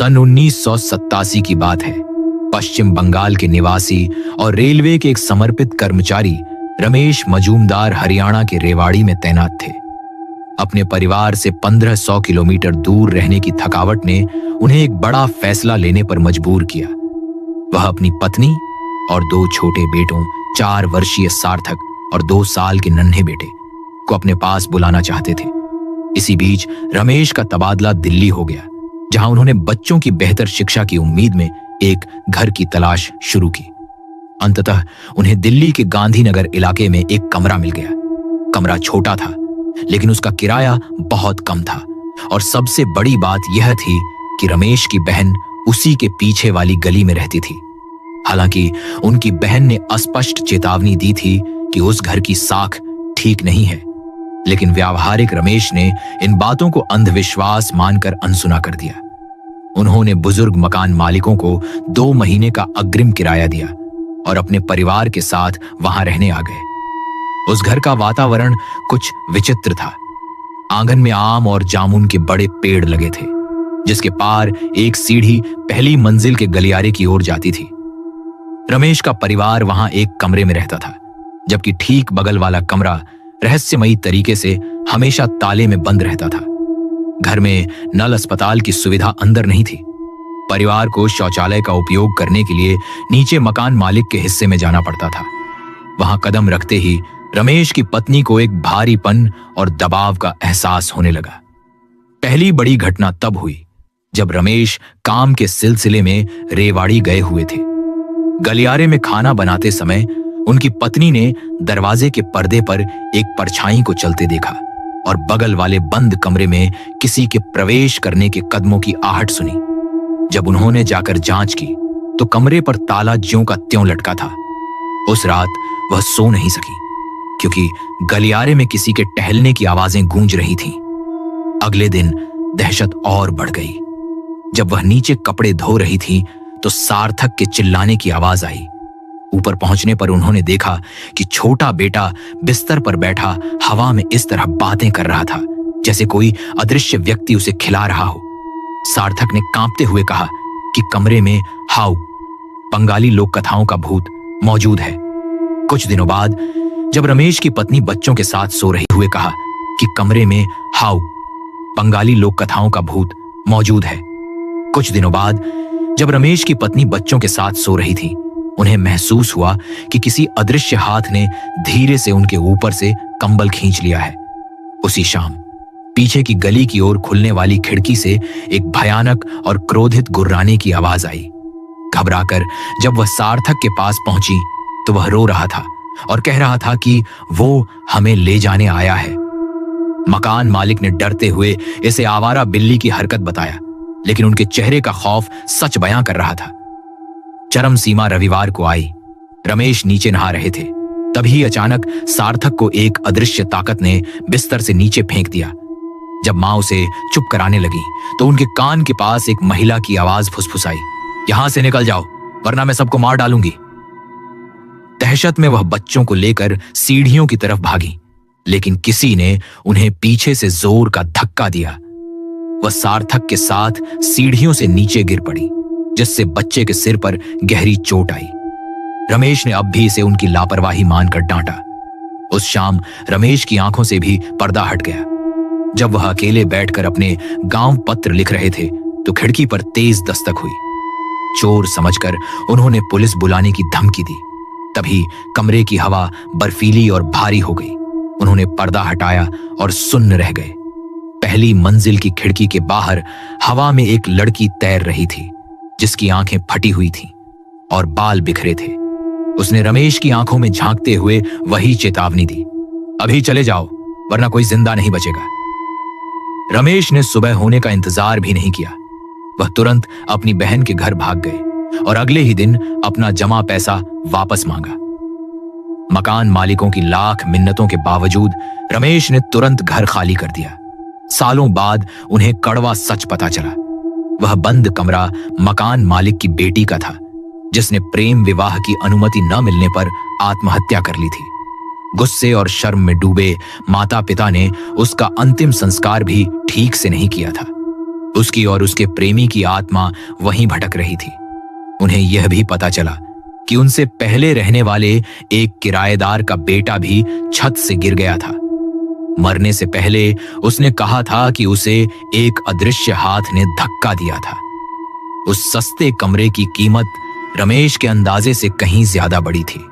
सन 1987 की बात है। पश्चिम बंगाल के निवासी और रेलवे के एक समर्पित कर्मचारी रमेश मजूमदार हरियाणा के रेवाड़ी में तैनात थे। अपने परिवार से 1500 किलोमीटर दूर रहने की थकावट ने उन्हें एक बड़ा फैसला लेने पर मजबूर किया। वह अपनी पत्नी और 2 छोटे बेटों, 4 वर्षीय सार्थक और 2 साल के नन्हे बेटे को अपने पास बुलाना चाहते थे। इसी बीच रमेश का तबादला दिल्ली हो गया, जहां उन्होंने बच्चों की बेहतर शिक्षा की उम्मीद में एक घर की तलाश शुरू की। अंततः उन्हें दिल्ली के गांधीनगर इलाके में एक कमरा मिल गया। कमरा छोटा था, लेकिन उसका किराया बहुत कम था, और सबसे बड़ी बात यह थी कि रमेश की बहन उसी के पीछे वाली गली में रहती थी। हालांकि उनकी बहन ने स्पष्ट चेतावनी दी थी कि उस घर की साख ठीक नहीं है, लेकिन व्यावहारिक रमेश ने इन बातों को अंधविश्वास मानकर अनसुना कर दिया। उन्होंने बुजुर्ग मकान मालिकों को 2 महीने का अग्रिम किराया दिया और अपने परिवार के साथ वहां रहने आ गए। उस घर का वातावरण कुछ विचित्र था। आंगन में आम और जामुन के बड़े पेड़ लगे थे, जिसके पार एक सीढ़ी पहली मंजिल के गलियारे की ओर जाती थी। रमेश का परिवार वहां एक कमरे में रहता था, जबकि ठीक बगल वाला कमरा रहस्यमयी तरीके से हमेशा ताले में बंद रहता था। घर में नल अस्पताल की सुविधा अंदर नहीं थी। परिवार को शौचालय का उपयोग करने के लिए नीचे मकान मालिक के हिस्से में जाना पड़ता था। वहां कदम रखते ही रमेश की पत्नी को एक भारीपन और दबाव का एहसास होने लगा। पहली बड़ी घटना तब हुई जब रमेश काम के सिलसिले में रेवाड़ी गए हुए थे। गलियारे में खाना बनाते समय उनकी पत्नी ने दरवाजे के पर्दे पर एक परछाई को चलते देखा और बगल वाले बंद कमरे में किसी के प्रवेश करने के कदमों की आहट सुनी। जब उन्होंने जाकर जांच की तो कमरे पर ताला ज्यों का त्यों लटका था। उस रात वह सो नहीं सकी, क्योंकि गलियारे में किसी के टहलने की आवाजें गूंज रही थीं। अगले दिन दहशत और बढ़ गई। जब वह नीचे कपड़े धो रही थी तो सार्थक के चिल्लाने की आवाज आई। ऊपर पहुंचने पर उन्होंने देखा कि छोटा बेटा बिस्तर पर बैठा हवा में इस तरह बातें कर रहा था जैसे कोई अदृश्य व्यक्ति उसे खिला रहा हो। सार्थक ने कांपते हुए कहा कि कमरे में हाउ, बंगाली लोक कथाओं का भूत, मौजूद है। कुछ दिनों बाद जब रमेश की पत्नी बच्चों के साथ सो रही हुए कहा कि कमरे में हाउ, बंगाली लोक कथाओं का भूत मौजूद है। कुछ दिनों बाद जब रमेश की पत्नी बच्चों के साथ सो रही थी, उन्हें महसूस हुआ कि किसी अदृश्य हाथ ने धीरे से उनके ऊपर से कंबल खींच लिया है। उसी शाम पीछे की गली की ओर खुलने वाली खिड़की से एक भयानक और क्रोधित गुर्राने की आवाज आई। घबराकर जब वह सार्थक के पास पहुंची तो वह रो रहा था और कह रहा था कि वो हमें ले जाने आया है। मकान मालिक ने डरते हुए इसे आवारा बिल्ली की हरकत बताया, लेकिन उनके चेहरे का खौफ सच बयां कर रहा था। चरम सीमा रविवार को आई। रमेश नीचे नहा रहे थे, तभी अचानक सार्थक को एक अदृश्य ताकत ने बिस्तर से नीचे फेंक दिया। जब मां उसे चुप कराने लगी तो उनके कान के पास एक महिला की आवाज फुसफुसाई, यहां से निकल जाओ वरना मैं सबको मार डालूंगी। दहशत में वह बच्चों को लेकर सीढ़ियों की तरफ भागी, लेकिन किसी ने उन्हें पीछे से जोर का धक्का दिया। वह सार्थक के साथ सीढ़ियों से नीचे गिर पड़ी, जिससे बच्चे के सिर पर गहरी चोट आई। रमेश ने अब भी इसे उनकी लापरवाही मानकर डांटा। उस शाम रमेश की आंखों से भी पर्दा हट गया। जब वह अकेले बैठकर अपने गांव पत्र लिख रहे थे तो खिड़की पर तेज दस्तक हुई। चोर समझकर उन्होंने पुलिस बुलाने की धमकी दी। तभी कमरे की हवा बर्फीली और भारी हो गई। उन्होंने पर्दा हटाया और सुन्न रह गए। पहली मंजिल की खिड़की के बाहर हवा में एक लड़की तैर रही थी, जिसकी आंखें फटी हुई थीं और बाल बिखरे थे। उसने रमेश की आंखों में झांकते हुए वही चेतावनी दी, अभी चले जाओ वरना कोई जिंदा नहीं बचेगा। रमेश ने सुबह होने का इंतजार भी नहीं किया। वह तुरंत अपनी बहन के घर भाग गए और अगले ही दिन अपना जमा पैसा वापस मांगा। मकान मालिकों की लाख मिन्नतों के बावजूद रमेश ने तुरंत घर खाली कर दिया। सालों बाद उन्हें कड़वा सच पता चला। वह बंद कमरा मकान मालिक की बेटी का था, जिसने प्रेम विवाह की अनुमति न मिलने पर आत्महत्या कर ली थी। गुस्से और शर्म में डूबे माता पिता ने उसका अंतिम संस्कार भी ठीक से नहीं किया था। उसकी और उसके प्रेमी की आत्मा वहीं भटक रही थी। उन्हें यह भी पता चला कि उनसे पहले रहने वाले एक किराएदार का बेटा भी छत से गिर गया था। मरने से पहले उसने कहा था कि उसे एक अदृश्य हाथ ने धक्का दिया था। उस सस्ते कमरे की कीमत रमेश के अंदाजे से कहीं ज्यादा बड़ी थी।